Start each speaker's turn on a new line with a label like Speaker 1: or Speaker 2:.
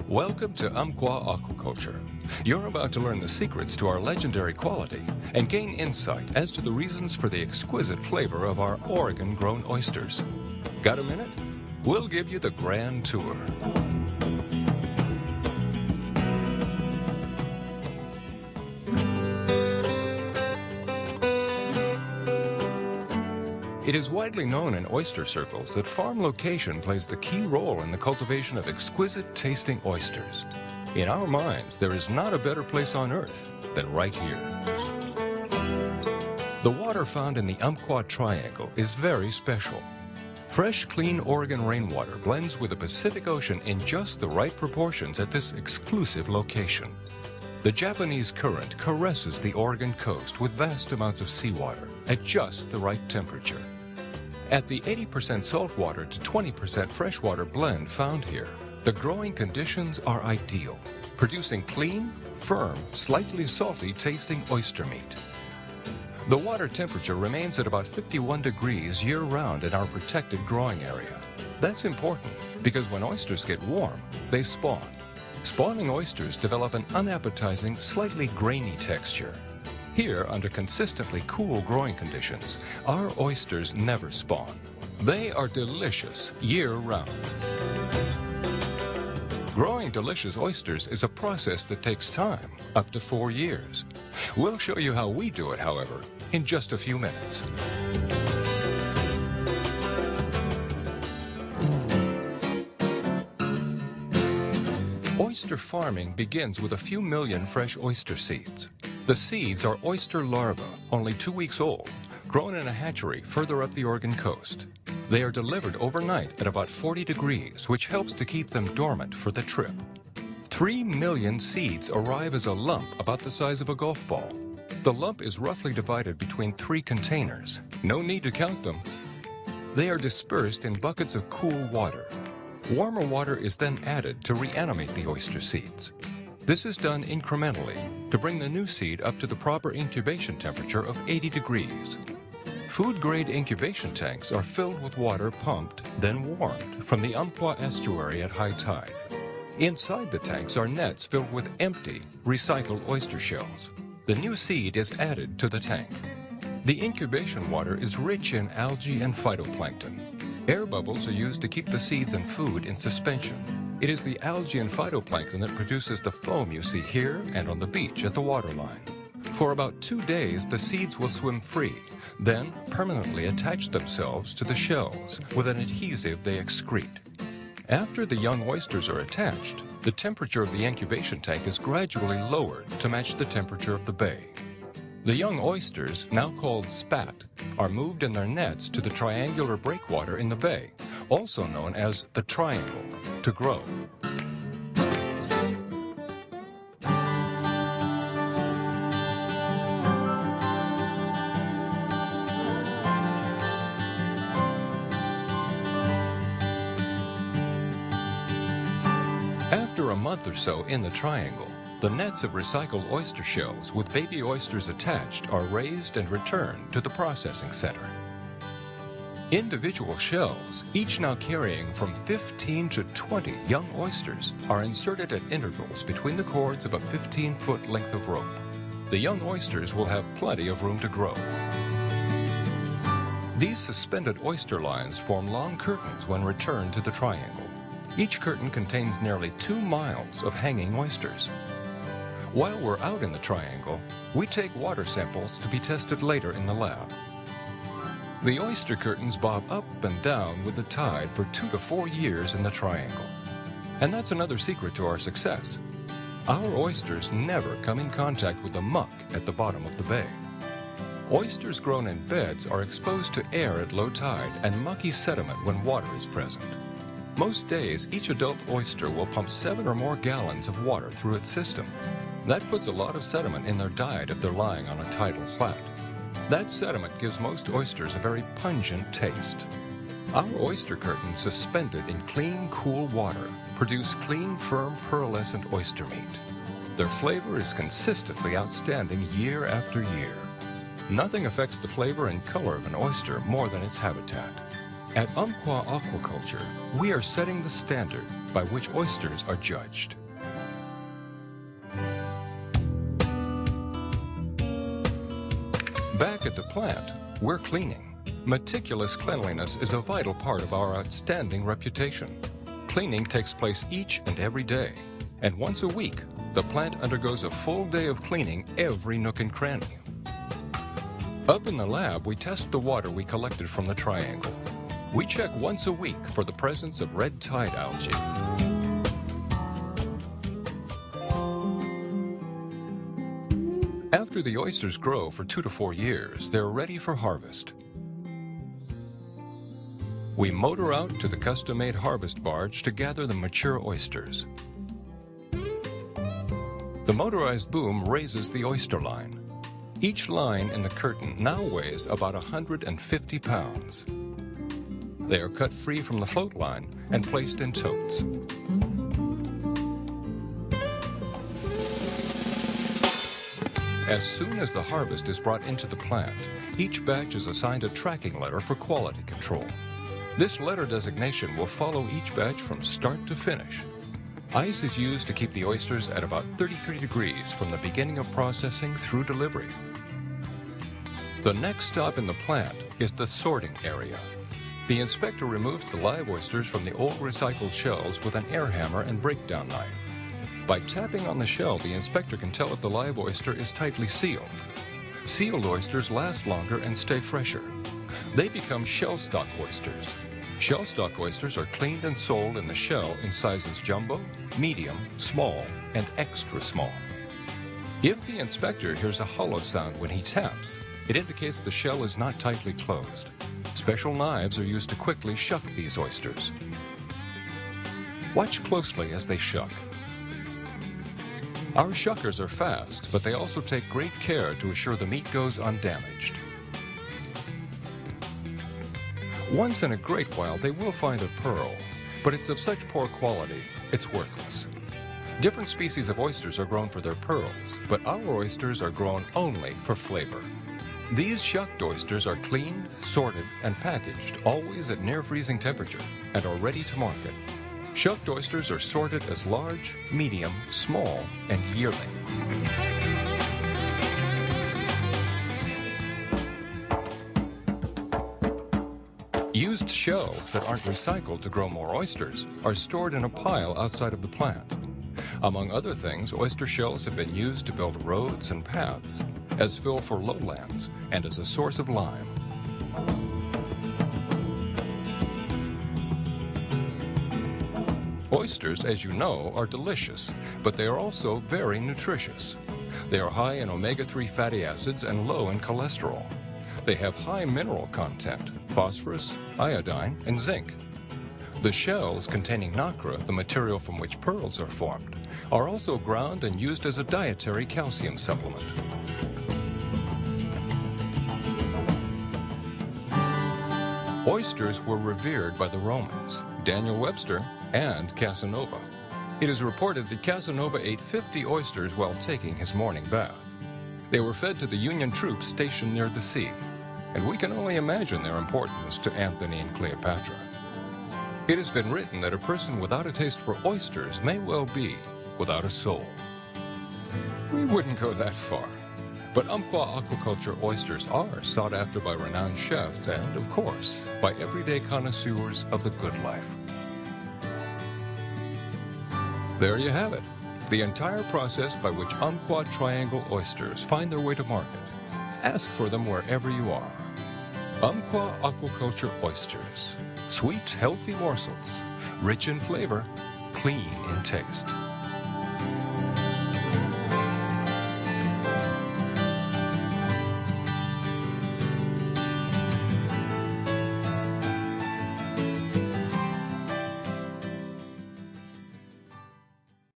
Speaker 1: Welcome to Unpqua Aquaculture. You're about to learn the secrets to our legendary quality and gain insight as to the reasons for the exquisite flavor of our Oregon-grown oysters. Got a minute? We'll give you the grand tour. It is widely known in oyster circles that farm location plays the key role in the cultivation of exquisite tasting oysters. In our minds, there is not a better place on earth than right here. The water found in the Unpqua Triangle is very special. Fresh, clean Oregon rainwater blends with the Pacific Ocean in just the right proportions at this exclusive location. The Japanese current caresses the Oregon coast with vast amounts of seawater at just the right temperature. At the 80% saltwater to 20% freshwater blend found here, the growing conditions are ideal, producing clean, firm, slightly salty tasting oyster meat. The water temperature remains at about 51 degrees year-round in our protected growing area. That's important because when oysters get warm, they spawn. Spawning oysters develop an unappetizing, slightly grainy texture. Here, under consistently cool growing conditions, our oysters never spawn. They are delicious year-round. Growing delicious oysters is a process that takes time, up to 4 years. We'll show you how we do it, however, in just a few minutes. Oyster farming begins with a few million fresh oyster seeds. The seeds are oyster larvae, only 2 weeks old, grown in a hatchery further up the Oregon coast. They are delivered overnight at about 40 degrees, which helps to keep them dormant for the trip. 3 million seeds arrive as a lump about the size of a golf ball. The lump is roughly divided between 3 containers. No need to count them. They are dispersed in buckets of cool water. Warmer water is then added to reanimate the oyster seeds. This is done incrementally to bring the new seed up to the proper incubation temperature of 80 degrees. Food-grade incubation tanks are filled with water pumped, then warmed from the Unpqua estuary at high tide. Inside the tanks are nets filled with empty, recycled oyster shells. The new seed is added to the tank. The incubation water is rich in algae and phytoplankton. Air bubbles are used to keep the seeds and food in suspension. It is the algae and phytoplankton that produces the foam you see here and on the beach at the waterline. For about 2 days, the seeds will swim free, then permanently attach themselves to the shells with an adhesive they excrete. After the young oysters are attached, the temperature of the incubation tank is gradually lowered to match the temperature of the bay. The young oysters, now called spat, are moved in their nets to the triangular breakwater in the bay, also known as the triangle, to grow. After a month or so in the triangle, the nets of recycled oyster shells with baby oysters attached are raised and returned to the processing center. Individual shells, each now carrying from 15 to 20 young oysters, are inserted at intervals between the cords of a 15-foot length of rope. The young oysters will have plenty of room to grow. These suspended oyster lines form long curtains when returned to the triangle. Each curtain contains nearly 2 miles of hanging oysters. While we're out in the triangle, we take water samples to be tested later in the lab. The oyster curtains bob up and down with the tide for 2 to 4 years in the triangle. And that's another secret to our success. Our oysters never come in contact with the muck at the bottom of the bay. Oysters grown in beds are exposed to air at low tide and mucky sediment when water is present. Most days, each adult oyster will pump 7 or more gallons of water through its system. That puts a lot of sediment in their diet if they're lying on a tidal flat. That sediment gives most oysters a very pungent taste. Our oyster curtains suspended in clean, cool water produce clean, firm, pearlescent oyster meat. Their flavor is consistently outstanding year after year. Nothing affects the flavor and color of an oyster more than its habitat. At Unpqua Aquaculture, we are setting the standard by which oysters are judged. Back at the plant, we're cleaning. Meticulous cleanliness is a vital part of our outstanding reputation. Cleaning takes place each and every day, and once a week, the plant undergoes a full day of cleaning every nook and cranny. Up in the lab, we test the water we collected from the triangle. We check once a week for the presence of red tide algae. After the oysters grow for 2 to 4 years, they're ready for harvest. We motor out to the custom-made harvest barge to gather the mature oysters. The motorized boom raises the oyster line. Each line in the curtain now weighs about 150 pounds. They are cut free from the float line and placed in totes. As soon as the harvest is brought into the plant, each batch is assigned a tracking letter for quality control. This letter designation will follow each batch from start to finish. Ice is used to keep the oysters at about 33 degrees from the beginning of processing through delivery. The next stop in the plant is the sorting area. The inspector removes the live oysters from the old recycled shells with an air hammer and breakdown knife. By tapping on the shell, the inspector can tell if the live oyster is tightly sealed. Sealed oysters last longer and stay fresher. They become shell stock oysters. Shell stock oysters are cleaned and sold in the shell in sizes jumbo, medium, small, and extra small. If the inspector hears a hollow sound when he taps, it indicates the shell is not tightly closed. Special knives are used to quickly shuck these oysters. Watch closely as they shuck. Our shuckers are fast, but they also take great care to assure the meat goes undamaged. Once in a great while, they will find a pearl, but it's of such poor quality, it's worthless. Different species of oysters are grown for their pearls, but our oysters are grown only for flavor. These shucked oysters are cleaned, sorted, and packaged, always at near freezing temperature, and are ready to market. Shucked oysters are sorted as large, medium, small, and yearling. Used shells that aren't recycled to grow more oysters are stored in a pile outside of the plant. Among other things, oyster shells have been used to build roads and paths, as fill for lowlands, and as a source of lime. Oysters, as you know, are delicious, but they are also very nutritious. They are high in omega-3 fatty acids and low in cholesterol. They have high mineral content, phosphorus, iodine, and zinc. The shells containing nacre, the material from which pearls are formed, are also ground and used as a dietary calcium supplement. Oysters were revered by the Romans, Daniel Webster, and Casanova. It is reported that Casanova ate 50 oysters while taking his morning bath. They were fed to the Union troops stationed near the sea, and we can only imagine their importance to Antony and Cleopatra. It has been written that a person without a taste for oysters may well be without a soul. We wouldn't go that far, but Unpqua Aquaculture oysters are sought after by renowned chefs and, of course, by everyday connoisseurs of the good life. There you have it, the entire process by which Unpqua Triangle oysters find their way to market. Ask for them wherever you are. Unpqua Aquaculture oysters. Sweet, healthy morsels, rich in flavor, clean in taste.